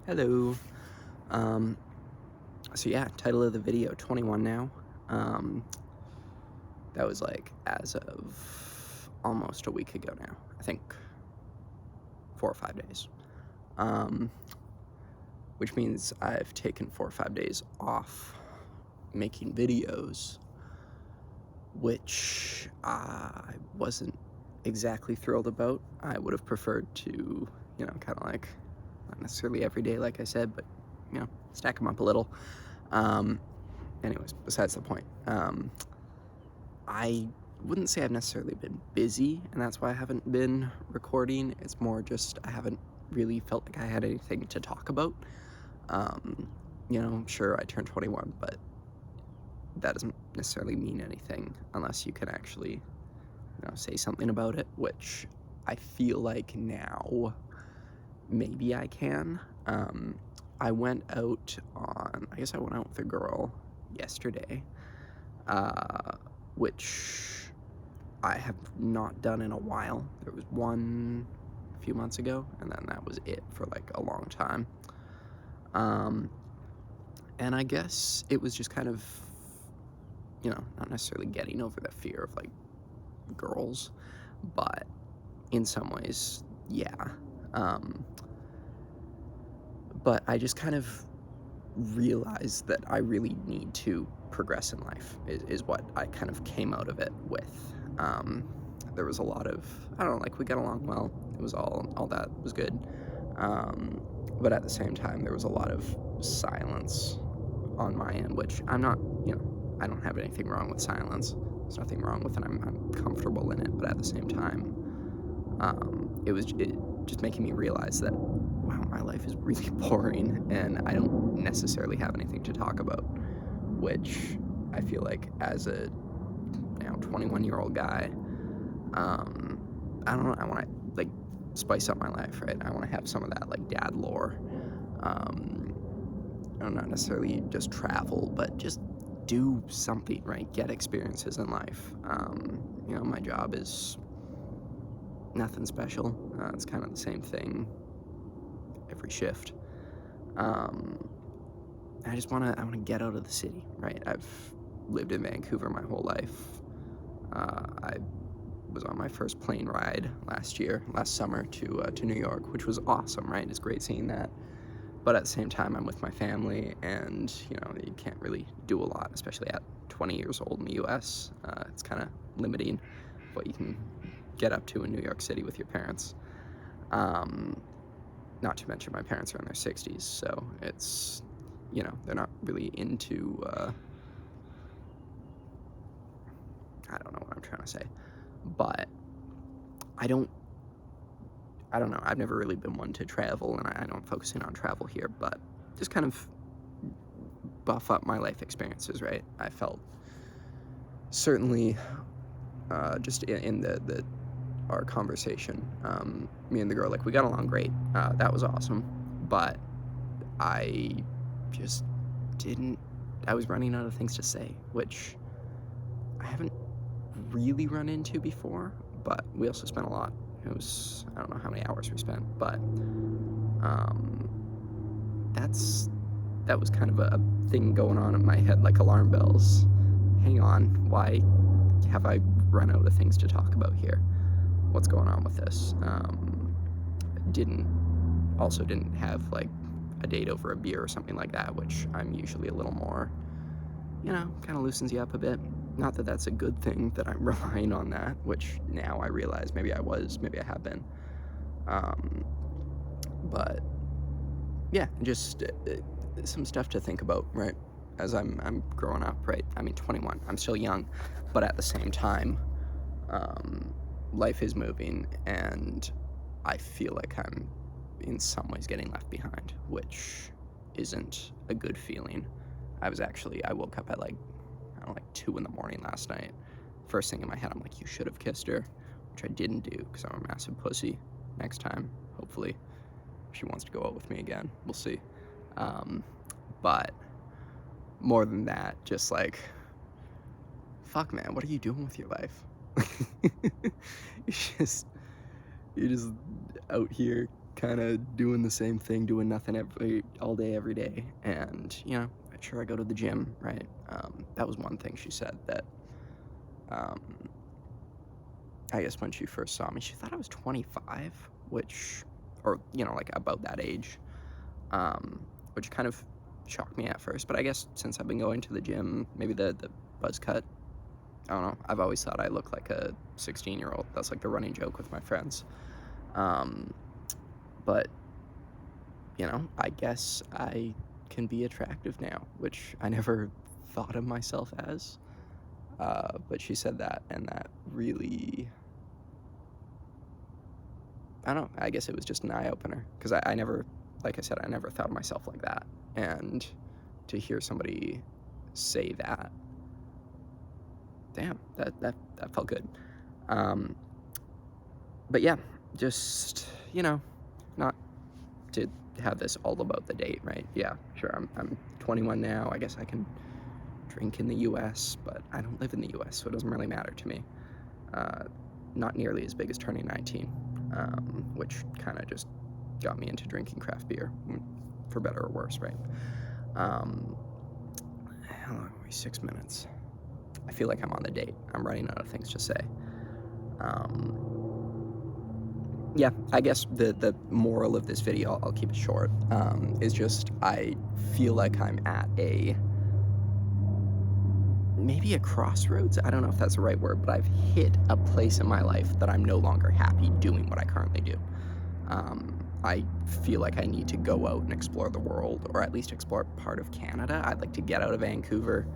Hello. Um, so yeah, title of the video, 21 now. Um, that was like as of almost a week ago now. I think 4 or 5 days. Um, which means I've taken 4 or 5 days off making videos, which I wasn't exactly thrilled about. I would have preferred to, kind of like, not necessarily every day, like I said, but, stack them up a little. Anyways, besides the point. I wouldn't say I've necessarily been busy, and that's why I haven't been recording. It's more just I haven't really felt like I had anything to talk about. Sure, I turned 21, but that doesn't necessarily mean anything unless you can actually, say something about it, which I feel like now maybe I can. I went out with a girl yesterday, which I have not done in a while. There was one a few months ago, and then that was it for like a long time. And I guess it was just kind of, not necessarily getting over the fear of like girls, but in some ways, yeah. But I just kind of realized that I really need to progress in life is what I kind of came out of it with. There was a lot of, I don't know, like we got along well. It was all that was good. But at the same time, there was a lot of silence on my end, which I'm not, I don't have anything wrong with silence. There's nothing wrong with it. I'm comfortable in it. But at the same time, it was just making me realize that, wow, my life is really boring and I don't necessarily have anything to talk about, which I feel like as a 21-year-old guy, I don't know, I want to like spice up my life, right? I want to have some of that like dad lore. Not necessarily just travel, but just do something, right? Get experiences in life. My job is nothing special. It's kind of the same thing every shift. I just want to get out of the city, right? I've lived in Vancouver my whole life. I was on my first plane ride last summer to New York, which was awesome, right? It's great seeing that. But at the same time, I'm with my family, and you can't really do a lot, especially at 20 years old in the U.S. It's kind of limiting what you can get up to in New York City with your parents. Not to mention my parents are in their 60s, so it's, they're not really into, I don't know what I'm trying to say, but I don't know, I've never really been one to travel, and I don't focus in on travel here, but just kind of buff up my life experiences, right? I felt certainly, just in our conversation, me and the girl, like, we got along great, that was awesome, but I just I was running out of things to say, which I haven't really run into before, but we also spent a lot. It was, I don't know how many hours we spent, but that was kind of a thing going on in my head, like alarm bells. Hang on, why have I run out of things to talk about here? What's going on with this? Didn't have like a date over a beer or something like that, which I'm usually a little more, kind of loosens you up a bit. Not that that's a good thing that I'm relying on that, which now I realize maybe I have been. But yeah, just some stuff to think about, right? As I'm growing up, right? I mean, 21. I'm still young, but at the same time, life is moving, and I feel like I'm in some ways getting left behind, which isn't a good feeling. I woke up at like, I don't know, like 2 in the morning last night. First thing in my head, I'm like, you should have kissed her, which I didn't do because I'm a massive pussy. Next time, hopefully, if she wants to go out with me again, we'll see. But more than that, just like, fuck, man, what are you doing with your life? You're just out here kind of doing the same thing, doing nothing all day, every day. And, sure, I go to the gym, right? That was one thing she said that, um, I guess when she first saw me, she thought I was 25, or, like about that age, um, which kind of shocked me at first. But I guess since I've been going to the gym, maybe the buzz cut, I don't know, I've always thought I look like a 16-year-old. That's like the running joke with my friends. Um, but, I guess I can be attractive now, which I never thought of myself as. But she said that, and that really, I don't know, I guess it was just an eye-opener, because I never, like I said, I never thought of myself like that. And to hear somebody say that, damn, that felt good. But yeah, just, not to have this all about the date, right? Yeah, sure, I'm 21 now. I guess I can drink in the US, but I don't live in the US, so it doesn't really matter to me. Not nearly as big as turning 19, which kind of just got me into drinking craft beer, for better or worse, right? How long are we? 6 minutes. I feel like I'm on the date. I'm running out of things to say. Yeah, I guess the moral of this video, I'll keep it short, is just I feel like I'm at maybe a crossroads. I don't know if that's the right word, but I've hit a place in my life that I'm no longer happy doing what I currently do. I feel like I need to go out and explore the world, or at least explore part of Canada. I'd like to get out of Vancouver,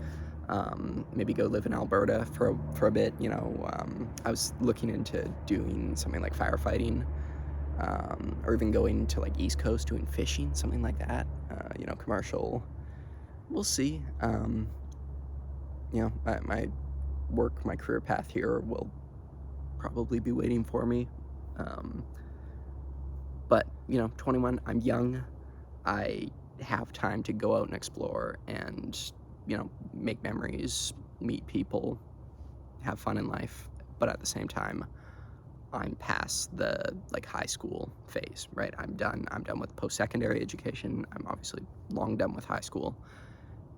maybe go live in Alberta for a bit. I was looking into doing something like firefighting, or even going to like East Coast doing fishing, something like that. Commercial. We'll see. My work, my career path here will probably be waiting for me. But 21, I'm young. I have time to go out and explore and, make memories, meet people, have fun in life. But at the same time, I'm past the high school phase, right? I'm done with post-secondary education. I'm obviously long done with high school.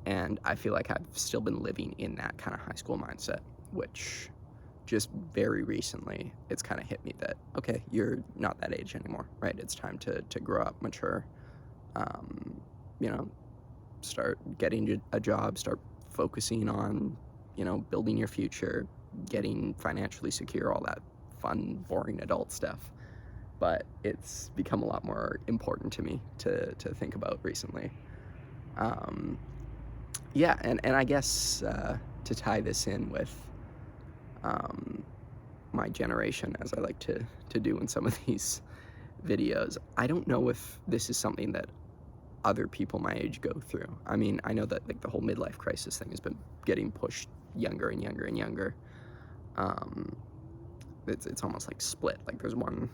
And I feel like I've still been living in that kind of high school mindset, which just very recently, it's kind of hit me that, okay, you're not that age anymore, right? It's time to grow up, mature, start getting a job, start focusing on, building your future, getting financially secure, all that fun, boring adult stuff. But it's become a lot more important to me to think about recently. Yeah, and I guess to tie this in with my generation, as I like to do in some of these videos, I don't know if this is something that other people my age go through. I mean, I know that the whole midlife crisis thing has been getting pushed younger and younger and younger. It's almost like split. Like there's one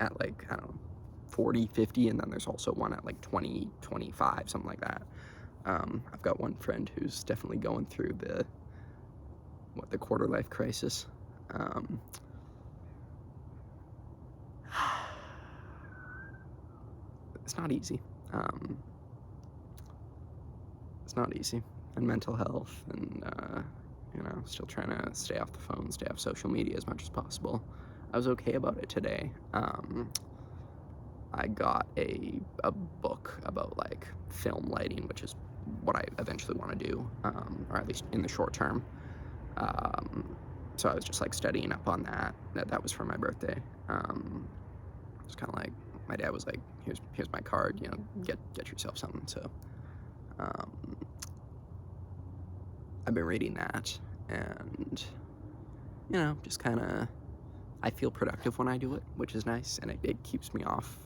at I don't know, 40, 50, and then there's also one at 20, 25, something like that. I've got one friend who's definitely going through the quarter life crisis. It's not easy. It's not easy. And mental health, and still trying to stay off the phone, stay off social media as much as possible. I was okay about it today. I got a book about film lighting, which is what I eventually want to do, or at least in the short term. So I was just studying up on that. That was for my birthday. It's kind of my dad was like, here's my card, get yourself something. So I've been reading that, and just kind of, I feel productive when I do it, which is nice, and it keeps me off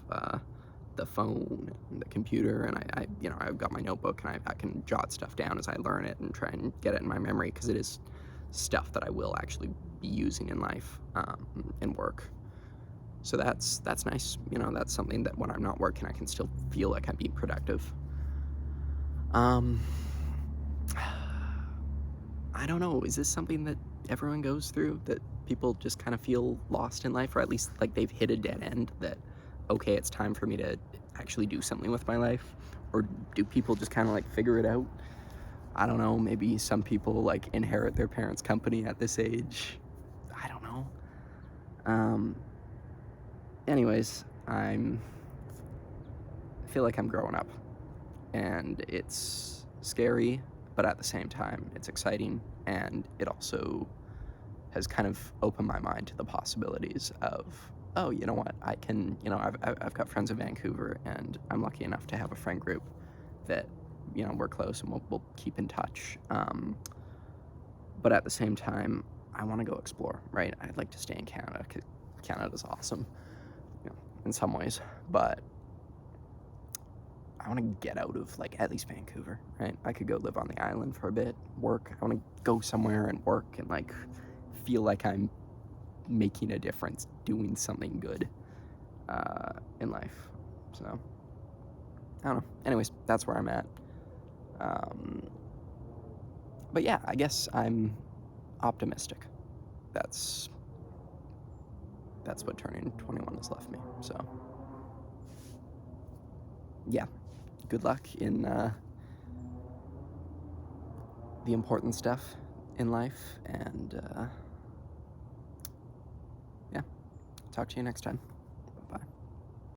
the phone and the computer, and I've got my notebook, and I can jot stuff down as I learn it and try and get it in my memory, because it is stuff that I will actually be using in life, and work. So that's nice. That's something that when I'm not working, I can still feel like I'm being productive. I don't know, is this something that everyone goes through, that people just kind of feel lost in life, or at least they've hit a dead end, that okay, it's time for me to actually do something with my life? Or do people just kind of like figure it out? I don't know, maybe some people like inherit their parents' company at this age. I don't know. Um, anyways, I feel like I'm growing up, and it's scary, but at the same time, it's exciting, and it also has kind of opened my mind to the possibilities of, oh, you know what, I can, I've got friends in Vancouver, and I'm lucky enough to have a friend group that, we're close and we'll keep in touch. But at the same time, I want to go explore, right? I'd like to stay in Canada because Canada's awesome, in some ways, but I want to get out of like at least Vancouver, right? I could go live on the island for a bit, work. I want to go somewhere and work and like feel like I'm making a difference, doing something good in life. So I don't know. Anyways, that's where I'm at. Um, but yeah, I guess I'm optimistic. That's what turning 21 has left me. So yeah, good luck in the important stuff in life, and yeah, talk to you next time.